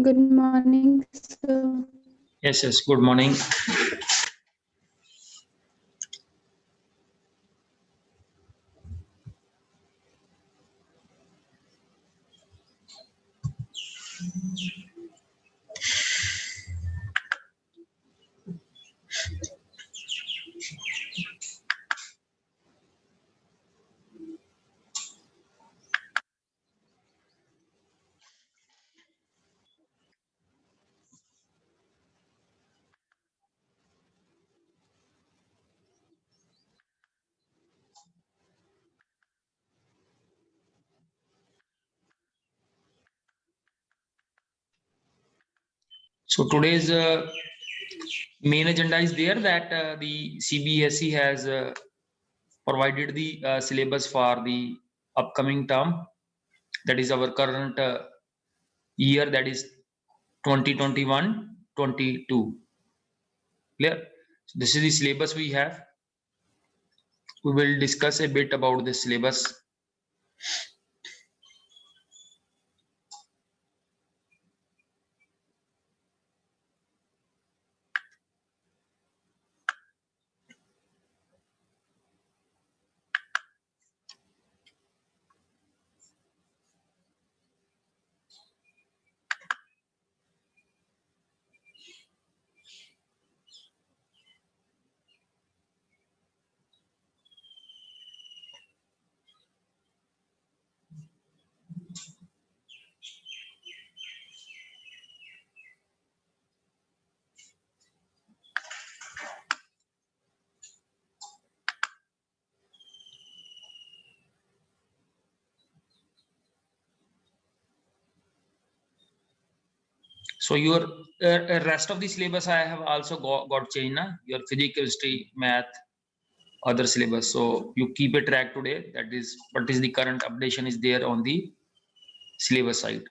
Good morning, sir. Yes, good morning. So today's main agenda is there that the CBSE has provided the syllabus for the upcoming term, that is our current year, that is 2021-22. Clear? So this is the syllabus we have. We will discuss a bit about the syllabus. So your rest of the syllabus I have also got changed, na? Your physics, chemistry, math, other syllabus. So you keep a track today. That is what is the current updation is there on the syllabus side.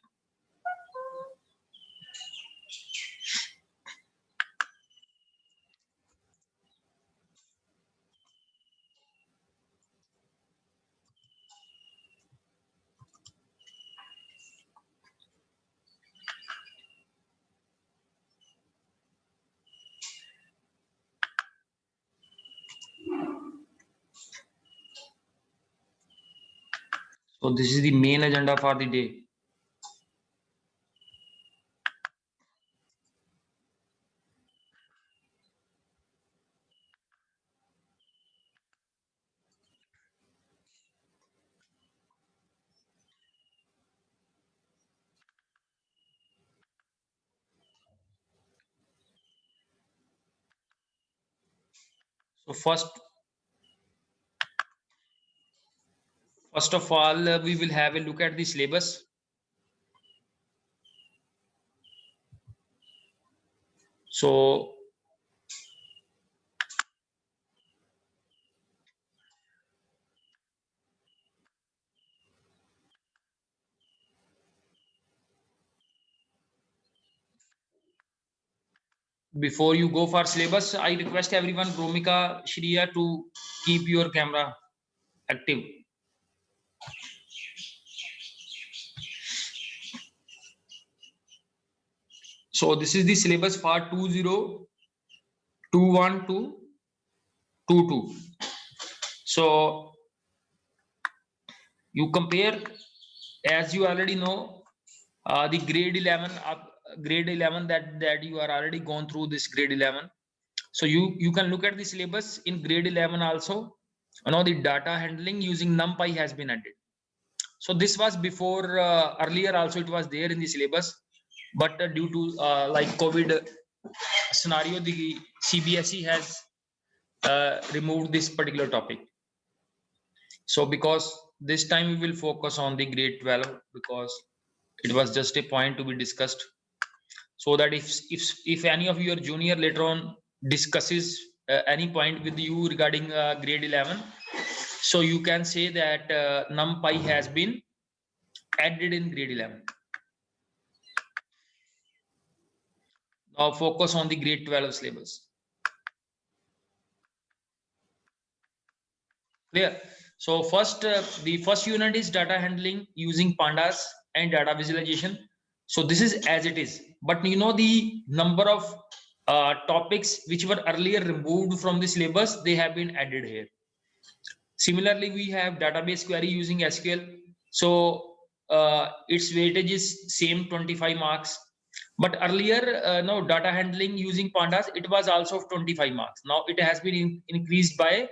So this is the main agenda for the day. So first of all, we will have a look at the syllabus. So before you go for syllabus, I request everyone, Bromika, Shriya, to keep your camera active. So this is the syllabus for 2021 to 22. So you compare, as you already know, the grade 11 that you are already gone through this grade 11. So you can look at the syllabus in grade 11 also. The data handling using NumPy has been added. So this was before, earlier also it was there in the syllabus, but due to like COVID scenario, the CBSE has removed this particular topic. So because this time we will focus on the grade 12, because it was just a point to be discussed, so that if any of your junior later on discusses any point with you regarding grade 11, so you can say that NumPy has been added in grade 11. Now focus on the grade 12 syllabus. Clear? So first, the first unit is data handling using pandas and data visualization. So this is as it is, but you know the number of topics which were earlier removed from the syllabus, they have been added here. Similarly, we have database query using SQL. So its weightage is same 25 marks. But earlier, no, data handling using pandas, it was also 25 marks. Now it has been increased by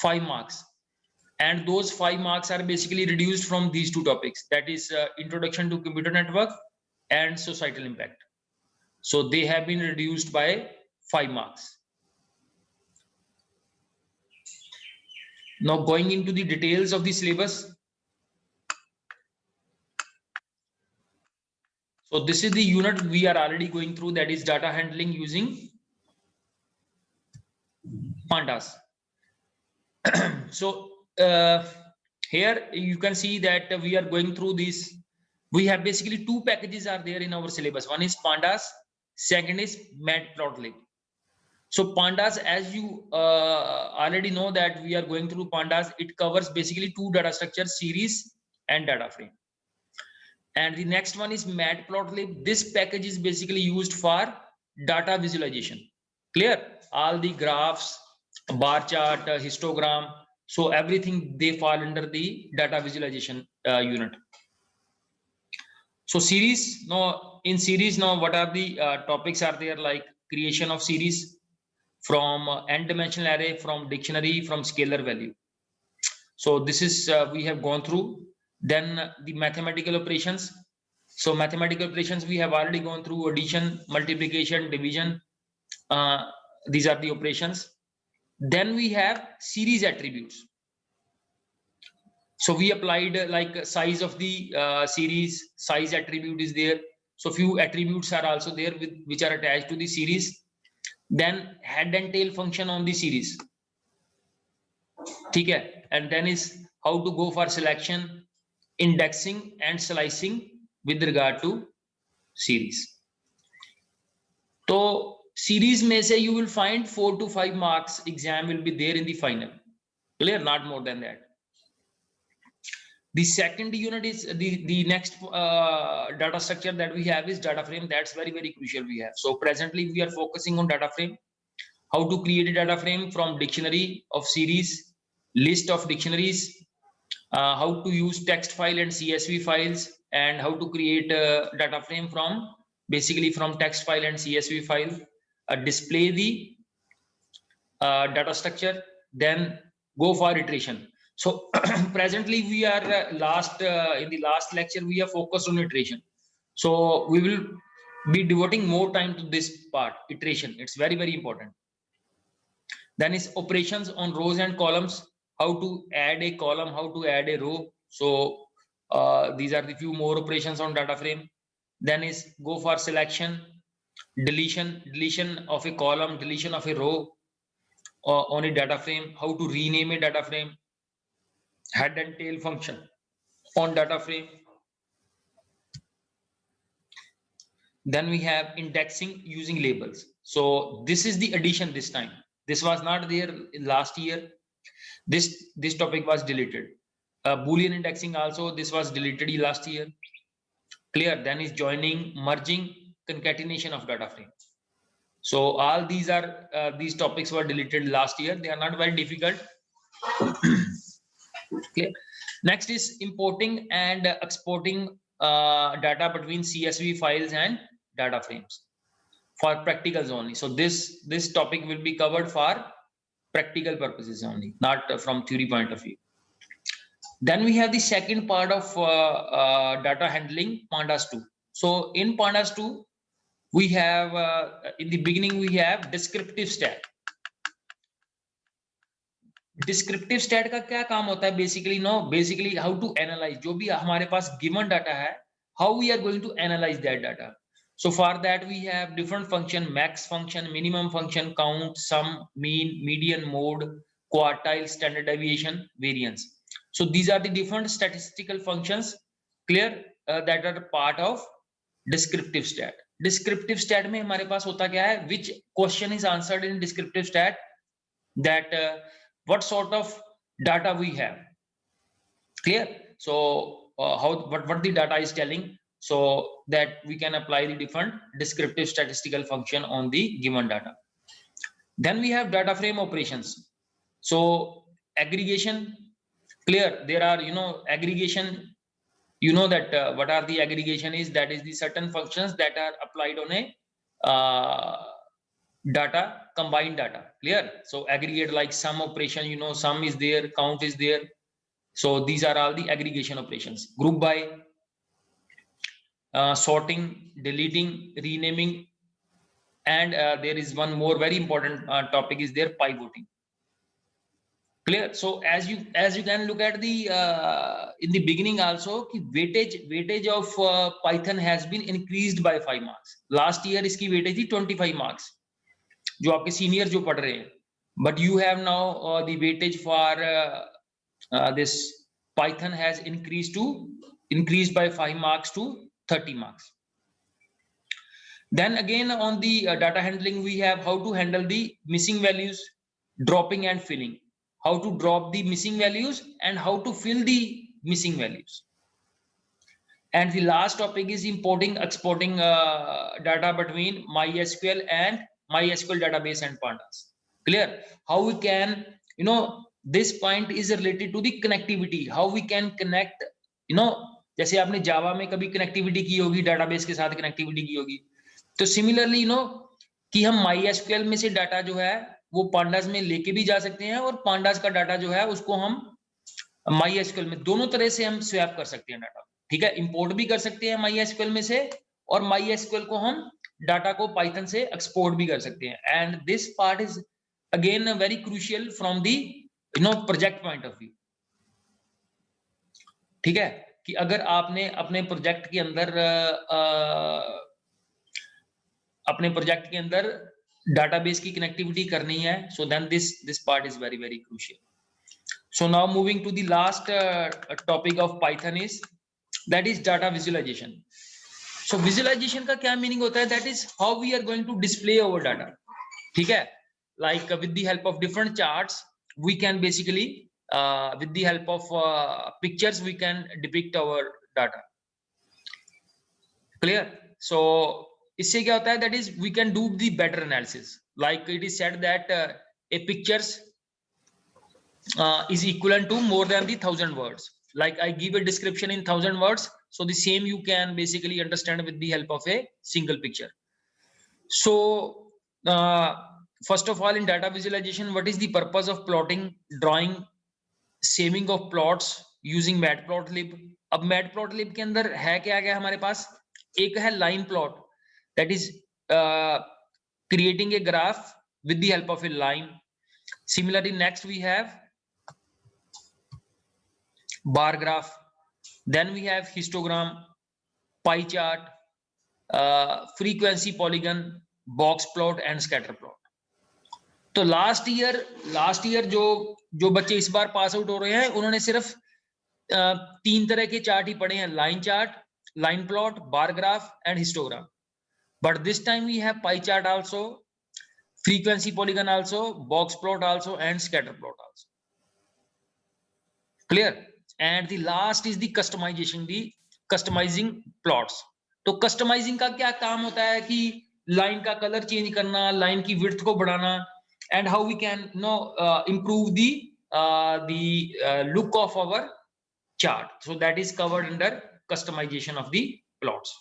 5 marks. And those 5 marks are basically reduced from these two topics. That is introduction to computer network and societal impact. So they have been reduced by 5 marks. Now going into the details of the syllabus. So this is the unit we are already going through, that is data handling using pandas. So here you can see that we are going through this. We have basically two packages are there in our syllabus. One is pandas, second is matplotlib. So pandas, as you already know that we are going through pandas, it covers basically two data structures, series and data frame. And the next one is matplotlib. This package is basically used for data visualization. Clear? All the graphs, bar chart, histogram, so everything they fall under the data visualization unit. So series, now in series, now what are the topics are there, like creation of series from n dimensional array, from dictionary, from scalar value. So this is we have gone through. Then the mathematical operations. So mathematical operations we have already gone through: addition, multiplication, division. These are the operations. Then we have series attributes. So we applied like size of the series, size attribute is there. So few attributes are also there with which are attached to the series. Then head and tail function on the series. Okay. And then is how to go for selection, indexing and slicing with regard to series. So series may say you will find 4 to 5 marks exam will be there in the final. Clear? Not more than that. The second unit is the next data structure that we have is data frame. That's very, very crucial we have. So presently we are focusing on data frame. How to create a data frame from dictionary of series, list of dictionaries, how to use text file and CSV files, and how to create a data frame from basically from text file and CSV file, display the data structure, then go for iteration. So presently we are in the last lecture we are focused on iteration. So we will be devoting more time to this part, iteration. It's very, very important. Then is operations on rows and columns, how to add a column, how to add a row. So these are the few more operations on data frame. Then is go for selection, deletion of a column, deletion of a row on a data frame, how to rename a data frame, head and tail function on data frame. Then we have indexing using labels. So this is the addition this time. This was not there in last year. This topic was deleted. Boolean indexing also, this was deleted last year. Clear? Then is joining, merging, concatenation of data frame. So all these are these topics were deleted last year. They are not very difficult. Clear? Next is importing and exporting data between CSV files and data frames for practicals only. So this topic will be covered for practical purposes only, not from theory point of view. Then we have the second part of data handling, pandas 2. So in pandas 2 we have in the beginning we have descriptive stat. Descriptive stat का क्या काम होता है basically how to analyze जो भी हमारे पास given data है, how we are going to analyze that data. So for that we have different function: max function, minimum function, count, sum, mean, median, mode, quartile, standard deviation, variance. So these are the different statistical functions, clear, that are part of descriptive stat. Descriptive stat में हमारे पास होता क्या है? Which question is answered in descriptive stat? That what sort of data we have. Clear? So what the data is telling, so that we can apply the different descriptive statistical function on the given data. Then we have data frame operations. So aggregation, clear, there are, you know, aggregation, you know that what are the aggregation is, that is the certain functions that are applied on a data, combined data, clear. So aggregate, like sum operation, you know, sum is there, count is there. So these are all the aggregation operations. Group by, sorting, deleting, renaming, and there is one more very important topic is there, pivoting. Clear. So as you can look at the in the beginning also, weightage of Python has been increased by 5 marks. Last year इसकी weightage थी 25 marks जो आपके senior जो पढ़ रहे हैं, but you have now the weightage for this Python has increased by 5 marks to 30 marks. Then again on the data handling, we have how to handle the missing values, dropping and filling, how to drop the missing values and how to fill the missing values. And the last topic is importing, exporting data between MySQL and MySQL database and pandas. Clear? How we can, you know, this point is related to the connectivity, how we can connect, you know, जैसे आपने जावा में कभी connectivity की होगी, database के साथ connectivity की होगी, तो सिमिलरली, यू नो, कि हम MySQL में से डाटा जो है वो पांडास में लेके भी जा सकते हैं और पांडास का डाटा जो है उसको हम MySQL में, दोनों तरह से हम स्वैप कर सकते हैं डाटा, ठीक है, इंपोर्ट भी कर सकते हैं MySQL में से और MySQL को हम डाटा को पाइथन से एक्सपोर्ट भी कर सकते हैं. And this part is again very crucial from the, you know, project point of view. ठीक है, कि अगर आपने अपने प्रोजेक्ट के अंदर database की connectivity करनी है, so then this part is very very crucial. So now moving to the last topic of Python is, that is data visualization. So visualization का क्या meaning होता है? That is how we are going to display our data. ठीक है, like with the help of different charts we can basically with the help of pictures we can depict our data. Clear? So इससे क्या होता है? That is we can do the better analysis. Like it is said that a pictures is equivalent to more than the 1000 words. Like I give a description in 1000 words, so the same you can basically understand with the help of a single picture. So first of all, in data visualization, what is the purpose of plotting, drawing, saving of plots using matplotlib? अब matplotlib के अंदर है क्या क्या हमारे पास? एक है line plot, that is creating a graph with the help of a line. Similarly, next we have bar graph, then we have histogram, pie chart, frequency polygon, box plot and scatter plot. तो last year जो बच्चे इस बार pass out हो रहे हैं उन्होंने सिर्फ 3 तरह के चार्ट ही पढ़े हैं, line chart, line plot, bar graph and histogram. But this time we have pie chart also, frequency polygon also, box plot also and scatter plot also. Clear? And the last is the customization, the customizing plots. तो customizing का क्या काम होता है कि line का colour change करना, line की विड्थ को बढ़ाना, and how we can improve the look of our chart. So that is covered under customization of the plots.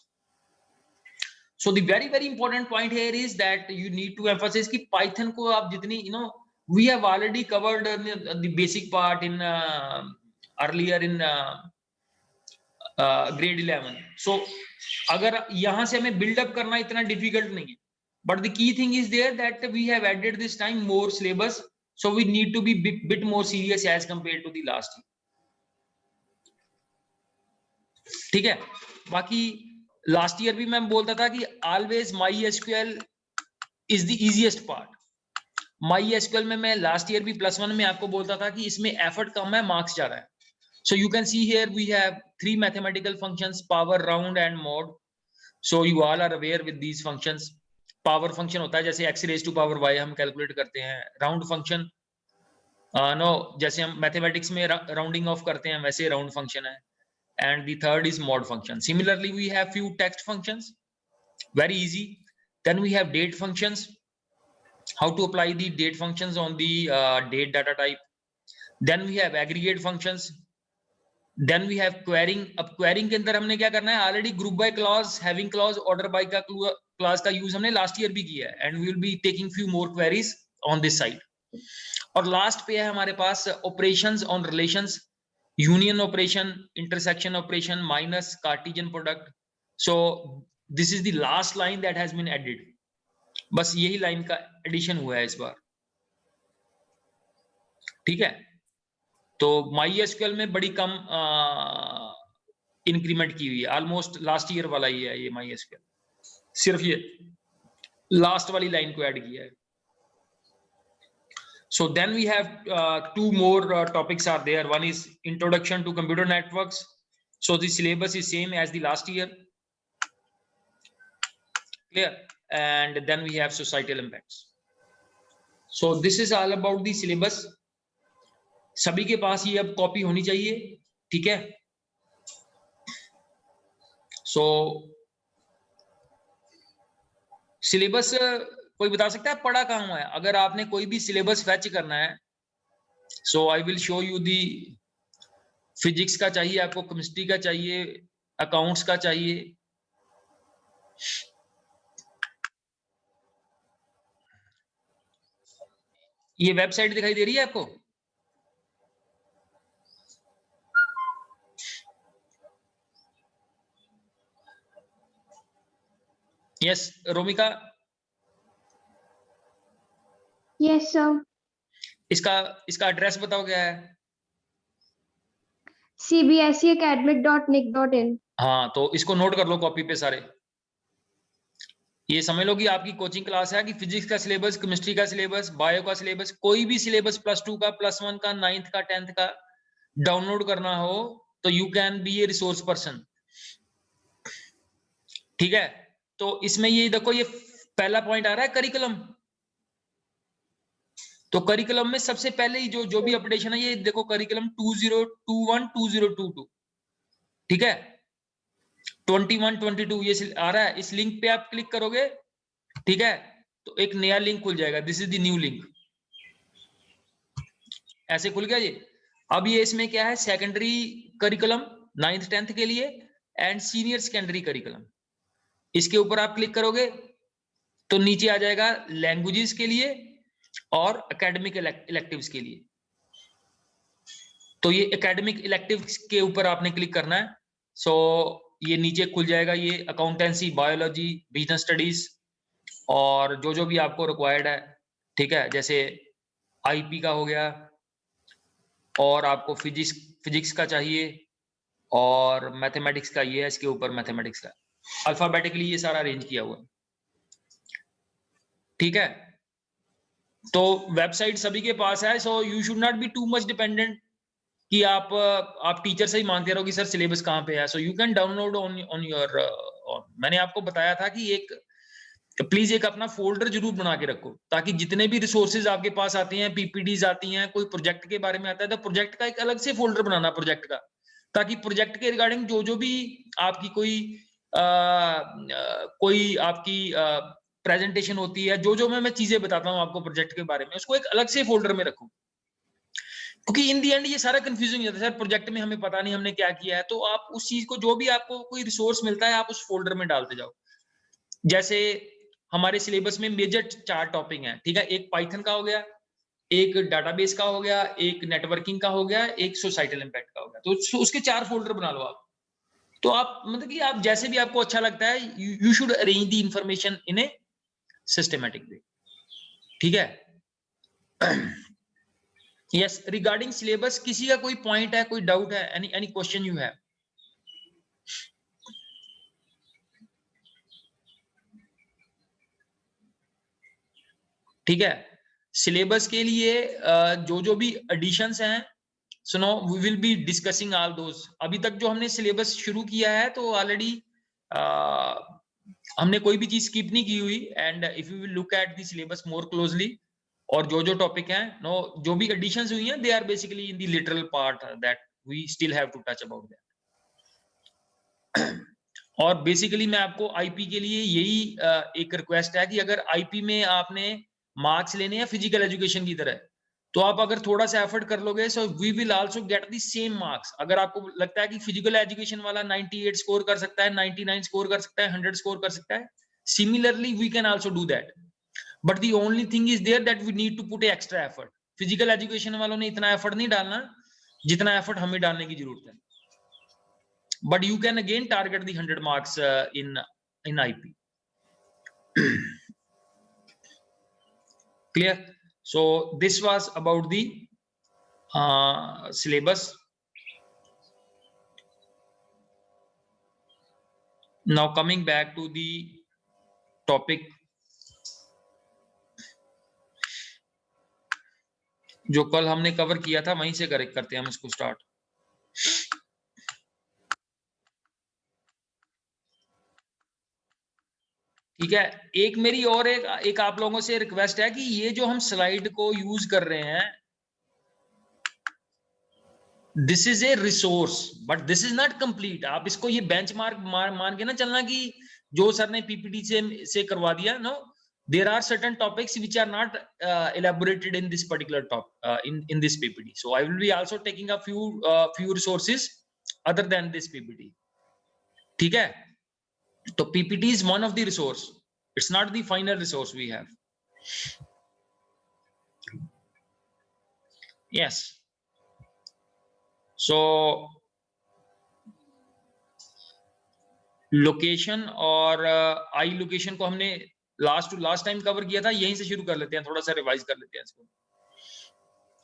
So the very very important point here is that you need to emphasize कि Python को आप जितनी, you know, we have already covered the basic part in earlier in grade 11. So अगर यहाँ से हमें build up करना इतना difficult नहीं है, but the key thing is there that we have added this time more syllabus, so we need to be bit more serious as compared to the last year. ठीक है, बाकी last year भी मैं बोलता था कि always MySQL is the easiest part. MySQL में मैं लास्ट ईयर भी +1 में आपको बोलता था कि इसमें एफर्ट कम है, मार्क्स ज्यादा है. So you can see here we have 3 mathematical functions, power, round and mod. So you all are aware with these functions. Power function होता है जैसे x raised to power y हम कैलकुलेट करते हैं. Round function no, जैसे हम mathematics में rounding off करते हैं वैसे राउंड फंक्शन है. and the third is mod function. Similarly, we have few text functions, very easy. Then we have date functions, how to apply the date functions on the date data type. Then we have aggregate functions. Then we have querying. अब querying के अंदर हमने क्या करना है, already group by clause, having clause, order by का clause का use हमने लास्ट ईयर भी किया है, and we will be taking few more queries on this side. और लास्ट पे है हमारे पास operations on relations, union operation, intersection operation, minus, Cartesian product. So this is the last line that has been added. बस यही line का addition हुआ है इस बार. ठीक है, तो MySQL में बड़ी कम इंक्रीमेंट की हुई है, ऑलमोस्ट लास्ट ईयर वाला ही है ये MySQL. सिर्फ ये लास्ट वाली लाइन को ऐड किया है. So then we have two more topics are there. One is introduction to computer networks. So the syllabus is same as the last year. Clear? And then we have societal impacts. So this is all about the syllabus. सभी के पास ये अब copy होनी चाहिए. ठीक है, सो syllabus कोई बता सकता है पढ़ा कहाँ हुआ है? अगर आपने कोई भी सिलेबस फैच करना है, so I will show you the. Physics का चाहिए आपको, केमिस्ट्री का चाहिए, अकाउंट्स का चाहिए. ये वेबसाइट दिखाई दे रही है आपको? Yes Romika, yes sir. इसका एड्रेस बताओ क्या है? cbseacademic.nic.in. हाँ, तो इसको नोट कर लो कॉपी पे सारे. ये समझ लो कि आपकी कोचिंग क्लास है कि फिजिक्स का सिलेबस, केमिस्ट्री का सिलेबस, बायो का सिलेबस, कोई भी सिलेबस +2 का, +1 का, 9th का, 10th का डाउनलोड करना हो तो you can be A resource person. ठीक है, तो इसमें ये देखो, ये पहला पॉइंट आ रहा है करिकुलम. तो करिकुलम में सबसे पहले ही जो भी अपडेशन है, ये देखो करिकुलम 2021 2022. ठीक है, 21 22 ये आ रहा है. इस लिंक पे आप क्लिक करोगे, ठीक है, तो एक नया लिंक खुल जाएगा. This is the new link. ऐसे खुल गया ये. अब ये इसमें क्या है, सेकेंडरी करिकुलम 9th 10th के लिए एंड सीनियर सेकेंडरी करिकुलम. इसके ऊपर आप क्लिक करोगे तो नीचे आ जाएगा लैंग्वेजेस के लिए और एकेडमिक इलेक्टिव्स के लिए. तो ये एकेडमिक इलेक्टिव्स के ऊपर आपने क्लिक करना है. सो ये नीचे खुल जाएगा, ये अकाउंटेंसी, बायोलॉजी, बिजनेस स्टडीज और जो भी आपको रिक्वायर्ड है. ठीक है, जैसे आईपी का हो गया, और आपको फिजिक्स का चाहिए, और मैथमेटिक्स का ये है, इसके ऊपर मैथमेटिक्स का अल्फाबेटिकली ये सारा अरेंज किया हुआ है. ठीक है, तो वेबसाइट सभी के पास है. So you should not be too much dependent कि आप टीचर से ही मांगते रहो कि सर सिलेबस कहाँ पे है. So you can download on your. मैंने आपको बताया था कि प्लीज एक अपना फोल्डर जरूर बना के रखो, ताकि जितने भी रिसोर्सेज आपके पास आते हैं, पीपीडीज आती हैं, कोई प्रोजेक्ट के बारे में आता है, तो प्रोजेक्ट का एक अलग से फोल्डर बनाना प्रोजेक्ट का, ताकि प्रोजेक्ट के रिगार्डिंग जो भी आपकी कोई आपकी प्रेजेंटेशन होती है, जो मैं चीजें बताता हूँ आपको प्रोजेक्ट के बारे में, उसको एक अलग से फोल्डर में रखो. क्योंकि इन दी एंड ये सारा कंफ्यूजिंग हो जाता है, सर प्रोजेक्ट में हमें पता नहीं हमने क्या किया है. तो आप उस चीज को, जो भी आपको कोई रिसोर्स मिलता है, आप उस फोल्डर में डालते जाओ. जैसे हमारे सिलेबस में मेजर 4 टॉपिक हैं. ठीक है, एक पाइथन का हो गया, एक डाटाबेस का हो गया, एक नेटवर्किंग का हो गया, एक सोसाइटल इंपैक्ट का हो गया. तो उसके 4 फोल्डर बना लो आप. तो आप मतलब कि आप जैसे भी आपको अच्छा लगता है, you should arrange the information in A systematic way. ठीक है. यस, रिगार्डिंग सिलेबस किसी का कोई पॉइंट है, कोई डाउट है, एनी क्वेश्चन यू हैव? ठीक है, सिलेबस के लिए जो भी एडिशंस हैं, सुनो, we will be discussing all those. अभी तक जो हमने सिलेबस शुरू किया है, तो ऑलरेडी हमने कोई भी चीज स्किप नहीं की हुई. And if you will look at the syllabus more closely, और जो टॉपिक हैं, जो भी एडिशंस हुई हैं, they are basically in the literal part that we still have to touch about that. और बेसिकली मैं आपको आईपी के लिए यही एक रिक्वेस्ट है कि अगर आईपी में आपने मार्क्स लेने हैं फिजिकल एजुकेशन की तरह, तो आप अगर थोड़ा सा एफर्ट कर लोगे, so we will also get the same marks. अगर आपको लगता है कि फिजिकल एजुकेशन वाला 98 स्कोर कर सकता है, 99 स्कोर कर सकता है, 100 स्कोर कर सकता है, similarly we can also do that, but the only thing is there that we need to put extra effort. Physical education वालों ने इतना एफर्ट नहीं डालना जितना एफर्ट हमें डालने की जरूरत है, but you can again target the 100 marks in IP. Clear? So this was about the syllabus. Now coming back to the topic, जो कल हमने कवर किया था वहीं से करेक्ट करते हैं हम इसको स्टार्ट। ठीक है, एक मेरी और एक आप लोगों से रिक्वेस्ट है कि ये जो हम स्लाइड को यूज कर रहे हैं, this is a resource but this is not complete. आप इसको ये बेंचमार्क मान के ना चलना कि जो सर ने पीपीटी से करवा दिया, no, there are certain topics which are not elaborated in this particular in this PPT. So I will be also taking a few resources other than this PPT. ठीक है, तो PPT is one of the resource, it's not the final resource we have. Yes, so location और आई location को हमने last time cover किया था, यहीं से शुरू कर लेते हैं, थोड़ा सा रिवाइज कर लेते हैं इसको।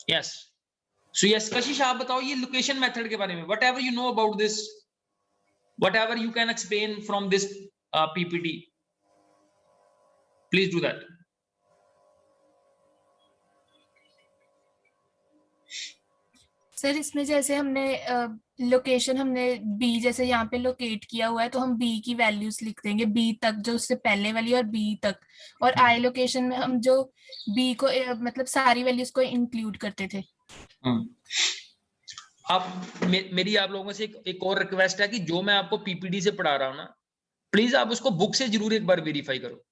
यस, सो यस कशिश आप बताओ ये लोकेशन मेथड के बारे में, what ever you know about this, what ever you can explain from this PPT, please do that. Sir इसमें जैसे हमने लोकेशन हमने बी जैसे यहाँ पे लोकेट किया हुआ है, तो हम बी की वैल्यूज लिख देंगे, बी तक जो उससे पहले वाली और बी तक, और आई लोकेशन में हम जो बी को मतलब सारी वैल्यूज को इंक्लूड करते थे। अब मेरी आप लोगों से एक और रिक्वेस्ट है कि जो मैं आपको पीपीटी से पढ़ा रहा हूं ना, प्लीज आप उसको बुक से जरूर एक बार वेरीफाई करो,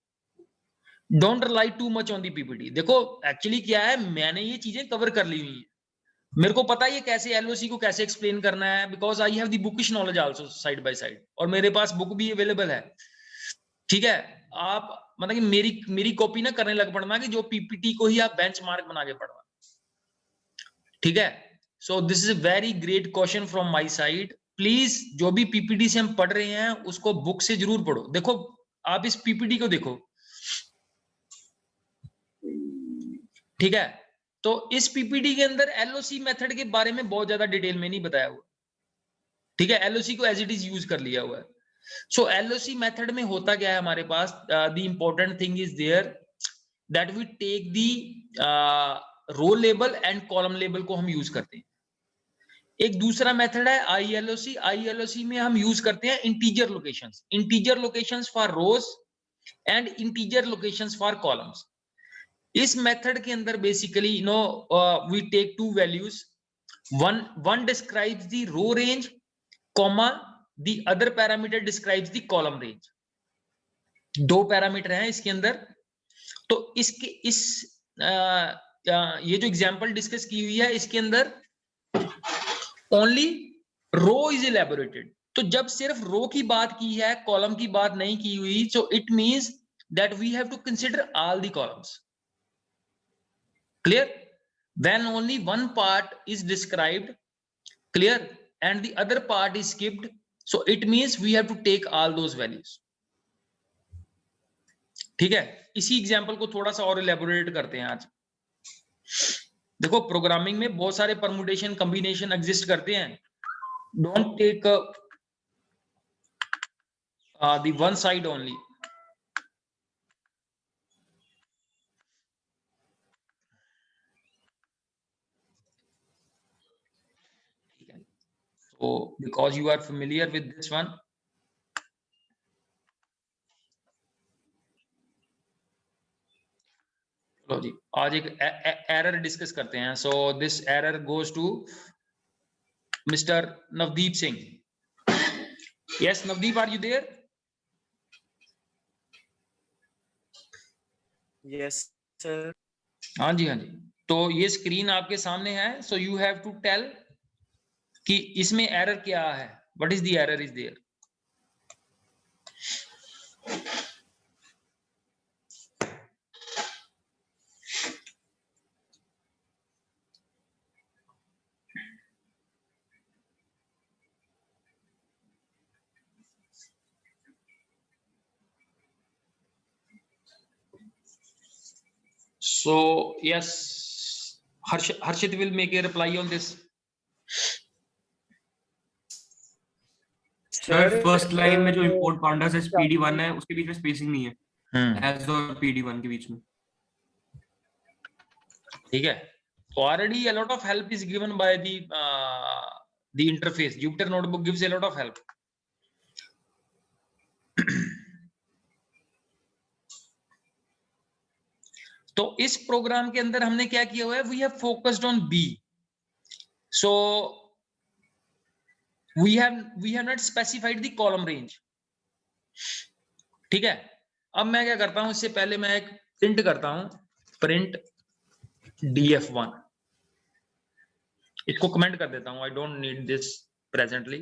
don't rely too much on the PPT. देखो एक्चुअली क्या है, मैंने ये चीजें कवर कर ली हुई है, मेरे को पता है ये कैसे एलओसी को कैसे एक्सप्लेन करना है, because I have the bookish knowledge also side by side, और मेरे पास बुक भी अवेलेबल है। ठीक है, आप मतलब कि मेरी कॉपी ना करने लग पड़ना कि जो पीपीटी को ही आप बेंचमार्क बना के पढ़ना। ठीक है, सो this is a very great question from my side. Please जो भी पीपीटी से हम पढ़ रहे हैं उसको बुक से जरूर पढ़ो। देखो आप इस पीपीटी को देखो, ठीक है, तो इस पीपीटी के अंदर एलओसी मेथड के बारे में बहुत ज्यादा डिटेल में नहीं बताया हुआ। ठीक है, एलओसी को एज इट इज यूज कर लिया हुआ है। सो एलओसी मेथड में होता क्या है हमारे पास, the important thing is there that we take the row label and column label को हम यूज करते हैं। एक दूसरा मेथड है आईएलओसी, आईएलओसी में हम यूज करते हैं integer locations for rows and integer locations for columns. इस मेथड के अंदर basically we take two values, one describes the row range comma the other parameter describes the column range। दो parameter हैं इसके अंदर, तो ये जो एग्जांपल डिस्कस की हुई है इसके अंदर ओनली रो इज इलेबोरेटेड। तो जब सिर्फ रो की बात की है, कॉलम की बात नहीं की हुई, so it means that we have to consider all the columns. Clear? When only one part is described, clear, and the other part is skipped, so it means we have to take all those values। ठीक है, इसी example को थोड़ा सा और elaborate करते हैं आज। देखो प्रोग्रामिंग में बहुत सारे परमुटेशन कॉम्बिनेशन एग्जिस्ट करते हैं, don't take the one side only. So because you are familiar with this one, चलो जी आज एक एरर डिस्कस करते हैं। So this error goes to mister Navdeep Singh. Yes, Navdeep, are you there? Yes, sir. हाँ जी, हाँ जी। तो ये स्क्रीन आपके सामने है, so you have to tell कि इसमें एरर क्या है, what is the error is there? So yes, Harshit will make a reply on this. Sir first line में जो इंपोर्ट पांडास एस PD1 है उसके बीच में स्पेसिंग नहीं है, एज और PD1 के बीच में। ठीक है, तो already a lot of help is given by the interface. Jupyter Notebook gives a lot of help. तो इस प्रोग्राम के अंदर हमने क्या किया हुआ है, we have focused on B, so we have not specified the column range. ठीक है, अब मैं क्या करता हूं, इससे पहले मैं एक प्रिंट करता हूं, प्रिंट df1, इसको कमेंट कर देता हूं, I don't need this presently.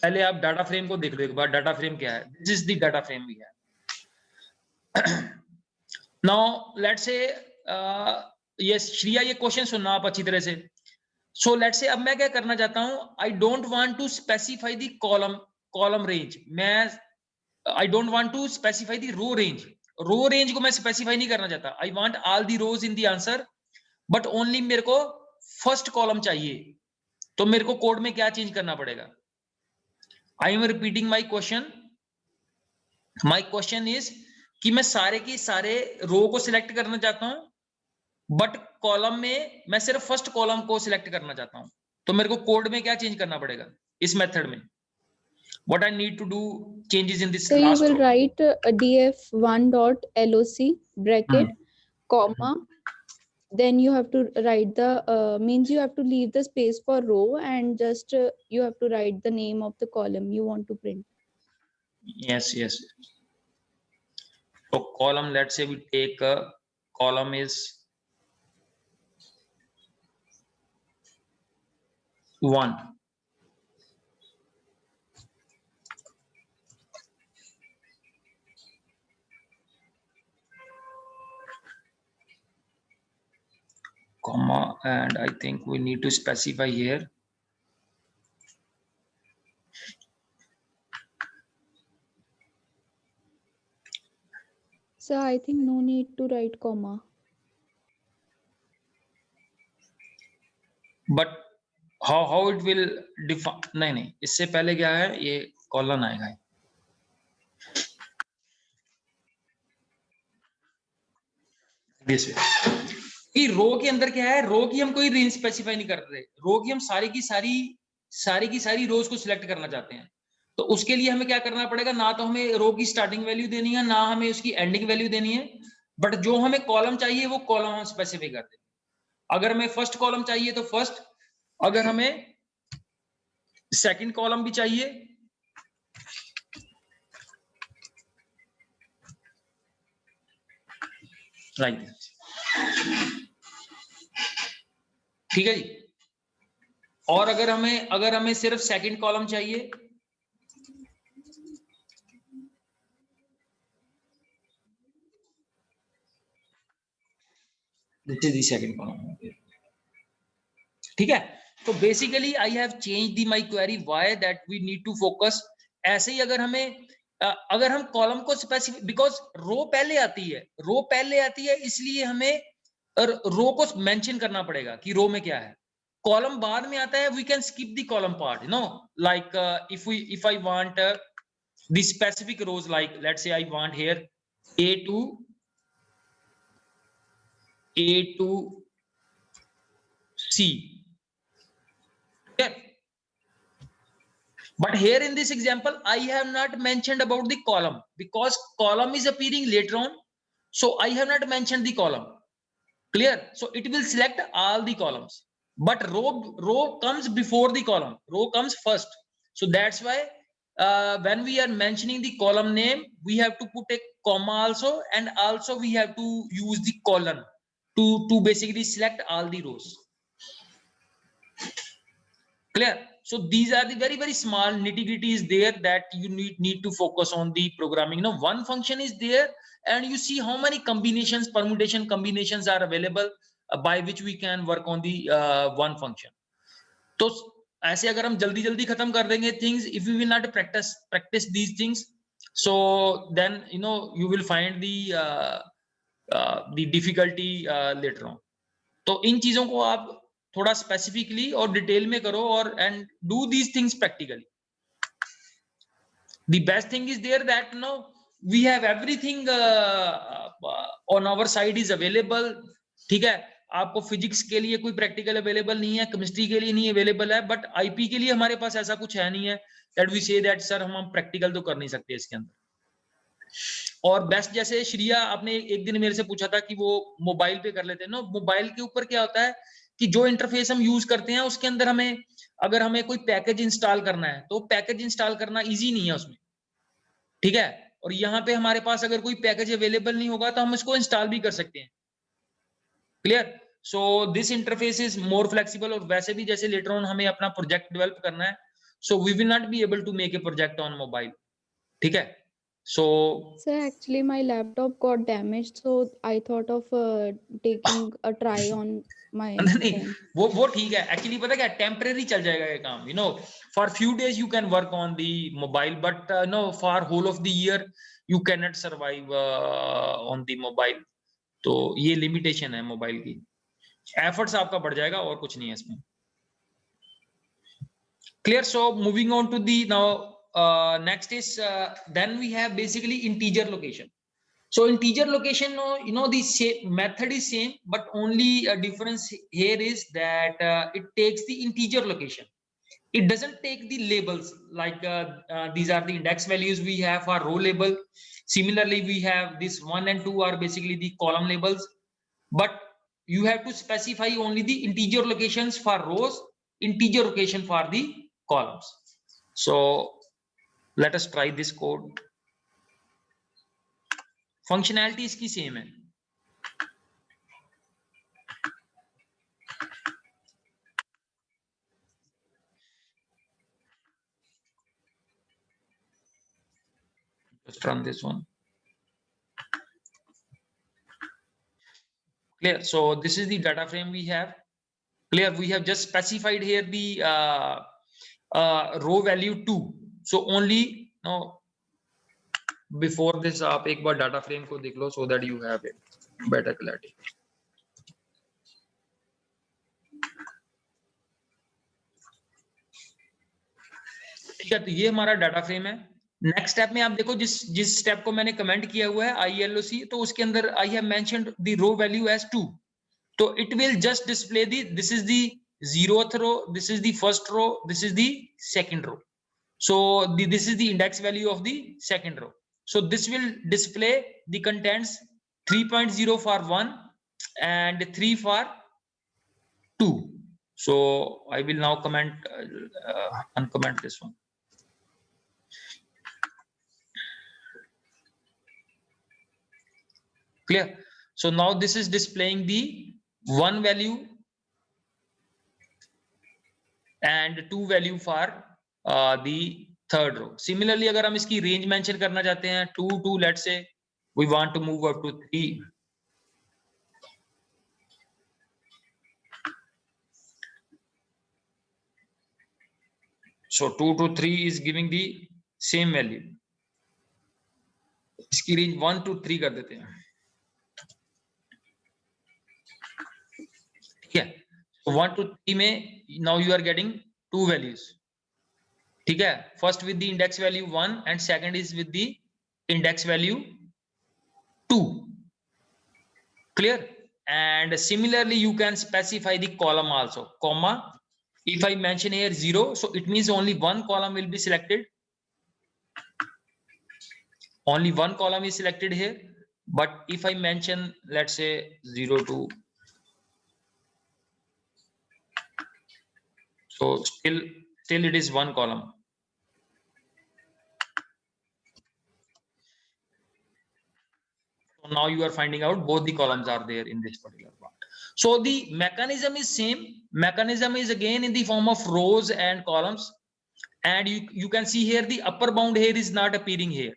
पहले आप डाटा फ्रेम को देख लो एक बार, डाटा फ्रेम क्या है, this is the data frame we have. Now let's say ये श्रिया, ये क्वेश्चन सुनना आप अच्छी तरह से। सो लेट्स से अब मैं क्या करना चाहता हूं, I don't want to specify the column range, मैं I don't want to specify the row range, row range को मैं स्पेसिफाई नहीं करना चाहता। I want all the rows in the answer, but only मेरे को फर्स्ट कॉलम चाहिए। तो मेरे को कोड में क्या चेंज करना पड़ेगा? I am repeating my question, my question is कि मैं सारे के सारे रो को सिलेक्ट करना चाहता हूं, बट कॉलम में मैं सिर्फ फर्स्ट कॉलम को सिलेक्ट करना चाहता हूं। तो मेरे को कोड में क्या चेंज करना पड़ेगा इस मेथड में? What I need to do changes in this So you last will row. write df1.loc bracket comma, then you have to write the means you have to leave the space for row and just you have to write the name of the column you want to print. Yes, yes. So column, let's say we take a column is 1. Comma, and I think we need to specify here. So I think no need to write comma. But how it will define? नहीं, इससे पहले क्या है, ये colon आएगा। कि रो के अंदर क्या है, रो की हम कोई रेंज स्पेसिफाई नहीं कर रहे, रो की हम सारी की सारी रोज को सिलेक्ट करना चाहते हैं। तो उसके लिए हमें क्या करना पड़ेगा, ना तो हमें रो की स्टार्टिंग वैल्यू देनी है, ना हमें उसकी एंडिंग वैल्यू देनी है, बट जो हमें कॉलम चाहिए वो कॉलम हम स्पेसिफाई करते हैं। अगर हमें फर्स्ट कॉलम चाहिए तो फर्स्ट, अगर हमें सेकंड कॉलम भी चाहिए लाइक दिस। ठीक है जी। और अगर हमें सिर्फ सेकंड कॉलम चाहिए, this is the second column. ठीक है, तो basically I have change the my query why that we need to focus. ऐसे ही अगर हम कॉलम को स्पेसिफिक, बिकॉज रो पहले आती है, इसलिए हमें रो को मेंशन करना पड़ेगा कि रो में क्या है। कॉलम बाद में आता है, we can skip the column part, you know, like if I want the specific rows, like let's say I want here A to C. Yeah. But here in this example, I have not mentioned about the column because column is appearing later on. So I have not mentioned the column. Clear? So it will select all the columns. But row comes before the column. Row comes first. So that's why when we are mentioning the column name, we have to put a comma also, and also we have to use the colon to basically select all the rows. Clear? So these are the very small nitty-gritty is there that you need to focus on the programming. Now one function is there, and you see how many combinations, permutation combinations are available by which we can work on the one function. तो ऐसे अगर हम जल्दी जल्दी खत्म कर देंगे things, if we will not practice these things, so then you will find the difficulty later on. तो इन चीजों को आप थोड़ा स्पेसिफिकली और डिटेल में करो और and do these things practically. The best thing is there that we have everything on our side is available. ठीक है, आपको फिजिक्स के लिए कोई प्रैक्टिकल अवेलेबल नहीं है, केमिस्ट्री के लिए नहीं अवेलेबल है, बट आईपी के लिए हमारे पास ऐसा कुछ है नहीं है that we say that sir हम प्रैक्टिकल तो कर नहीं सकते इसके अंदर. और बेस्ट जैसे श्रिया आपने एक दिन मेरे से पूछा था कि वो मोबाइल पे कर लेते हैं. मोबाइल के ऊपर क्या होता है कि जो इंटरफेस हम यूज करते हैं उसके अंदर हमें अगर हमें कोई पैकेज इंस्टॉल करना है तो पैकेज इंस्टॉल करना इजी नहीं है उसमें. ठीक है, और यहाँ पे हमारे पास अगर कोई पैकेज अवेलेबल नहीं होगा तो हम इसको इंस्टॉल भी कर सकते हैं. Clear? So this interface is more flexible. और वैसे भी जैसे लेटर ऑन हमें अपना प्रोजेक्ट डेवलप करना है, so we will not be able to make a project on mobile. ठीक है, so sir, actually my laptop got damaged, so I thought of taking a try on my नहीं phone. वो ठीक है. Actually पता क्या, टेम्परेरी चल जाएगा ये काम. For few days you can work on the mobile, but for whole of the year you can not survive on the mobile. तो ये लिमिटेशन है मोबाइल की. एफर्ट्स आपका बढ़ जाएगा और कुछ नहीं है इसमें. Clear? So moving on to the now next is then we have basically integer location. So integer location, the same method is same, but only a difference here is that it takes the integer location. It doesn't take the labels like these are the index values we have for row label. Similarly, we have this 1 and 2 are basically the column labels, but you have to specify only the integer locations for rows, integer location for the columns. So let us try this code. Functionality इसकी same है. Just run this one. Clear? So this is the data frame we have. Clear? We have just specified here the row value 2. So only now before this आप एक बार data frame को देख लो so that you have a better clarity. ठीक है, तो ये हमारा data frame है. नेक्स्ट स्टेप में आप देखो जिस स्टेप को मैंने कमेंट किया हुआ है ILOC, तो उसके अंदर I have mentioned the row value as 2. तो it will just display the this is the 0th row, this is the first row, this is the second row. So this is the index value of the second row. So this will display the contents 3.0 for 1 and 3 for 2. So I will now uncomment this one. Clear? So now this is displaying the 1 value and 2 value for the third row. Similarly, अगर हम इसकी range mention करना चाहते हैं 2 to let's say we want to move up to 3. So 2 to 3 is giving the same value. इसकी range 1 to 3 कर देते हैं. ठीक है, so 1 to 3 में now you are getting 2 values. ठीक है, first with the index value 1 and second is with the index value 2. Clear? And similarly you can specify the column also, comma. If I mention here 0, so it means only one column will be selected. Only one column is selected here. But if I mention, let's say 0 to, so still it is one column. now you are finding out both the columns are there in this particular part. So the mechanism is same. Mechanism is again in the form of rows and columns. And you can see here the upper bound here is not appearing here.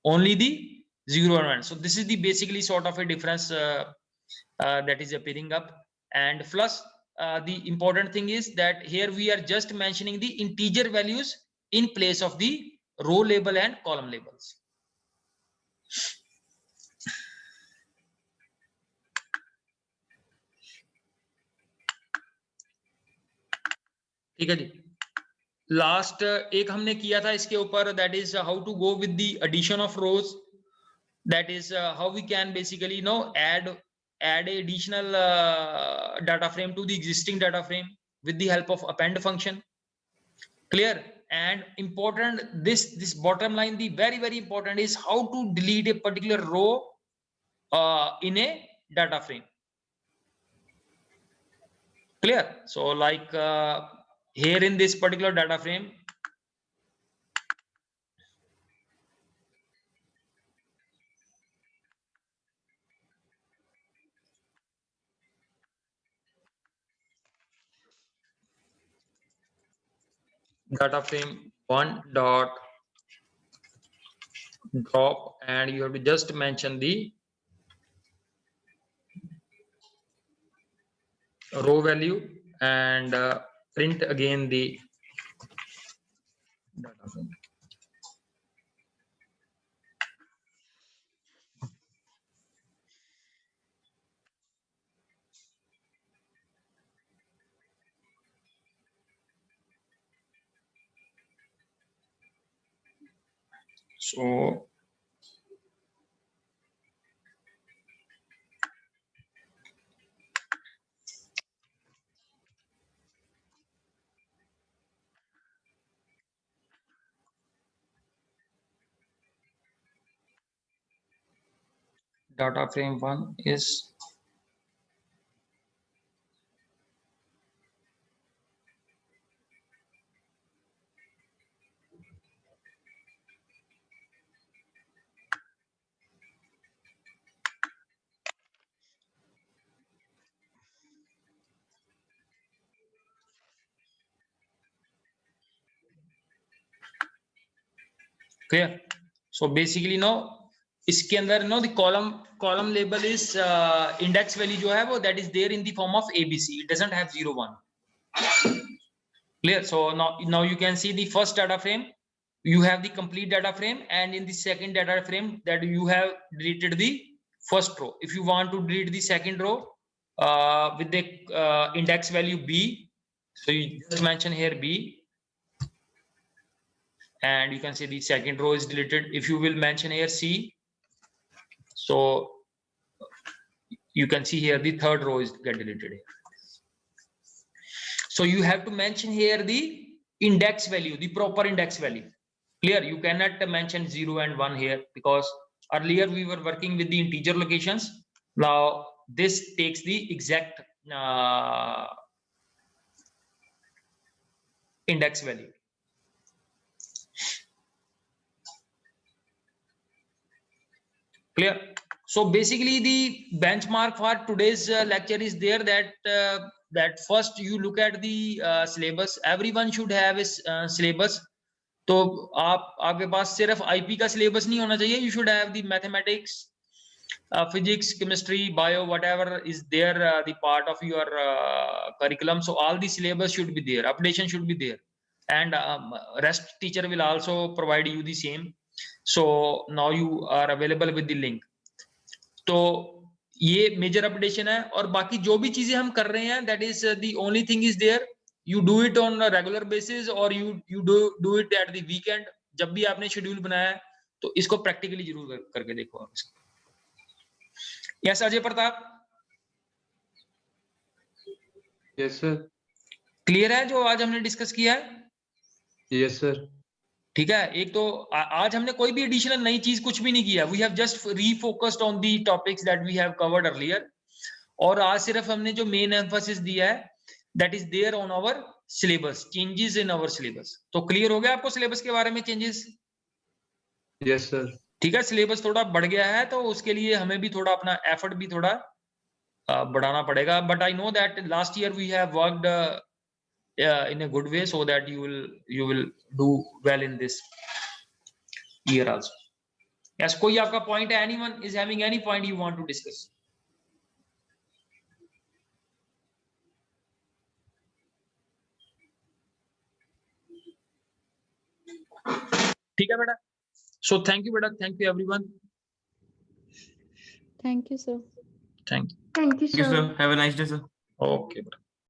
Only the 0 and 1. So this is the basically sort of a difference that is appearing up. And plus the important thing is that here we are just mentioning the integer values in place of the row label and column labels. ठीक है जी. Last एक हमने किया था इसके ऊपर, that is how to go with the addition of rows. That is how we can basically add a additional data frame to the existing data frame with the help of append function. Clear? And important, this bottom line, the very important is how to delete a particular row in a data frame. Clear? So like here in this particular data frame, data frame 1 dot drop, and you have to just mention the row value and print again the data frame. So data frame 1 is clear. So basically इसके अंदर the column label is index value जो है वो that is there in the form of ABC. It doesn't have 0 1. Clear? So now you can see the first data frame, you have the complete data frame, and in the second data frame that you have deleted the first row. If you want to delete the second row with the index value B, so you just mention here B, and you can see the second row is deleted. If you will mention here C, so you can see here the third row is get deleted here. So you have to mention here the index value, the proper index value. Clear? You cannot mention 0 and 1 here because earlier we were working with the integer locations. Now this takes the exact index value. Clear? So basically the benchmark for today's lecture is there that first you look at the syllabus. Everyone should have a syllabus. तो आपके पास सिर्फ IP का syllabus नहीं होना चाहिए. You should have the mathematics, physics, chemistry, bio, whatever is there, the part of your curriculum. So all the syllabus should be there. Updation should be there, and rest teacher will also provide you the same. So now you are available with the link. तो ये major updation है, और बाकी जो भी चीजें हम कर रहे हैं that is the only thing is there. You do it on a regular basis or you do it at the weekend. जब भी आपने शेड्यूल बनाया है तो इसको प्रैक्टिकली जरूर करके देखो आप इसको. Yes Ajay Pratap. Yes sir. Clear है जो आज हमने डिस्कस किया है? Yes sir. ठीक है. एक तो आज हमने कोई भी एडिशनल नई चीज कुछ भी नहीं किया. We have just refocused on the topics that we have covered earlier, और आज सिर्फ हमने जो मेन एम्फेसिस दिया है that is there on our syllabus, changes in our syllabus. तो क्लियर हो गया आपको सिलेबस के बारे में चेंजेस? Yes sir. ठीक है, सिलेबस थोड़ा बढ़ गया है तो उसके लिए हमें भी थोड़ा अपना एफर्ट भी थोड़ा बढ़ाना पड़ेगा, but I know that last year we have worked in a good way so that you will do well in this year also. Yes, कोई आपका point है? Anyone is having any point you want to discuss? ठीक है बेटा, so thank you बेटा, thank you everyone. Thank you, sir. Thank you. Thank you, Thank you, sir. sir. Have a nice day, sir. Okay बेटा.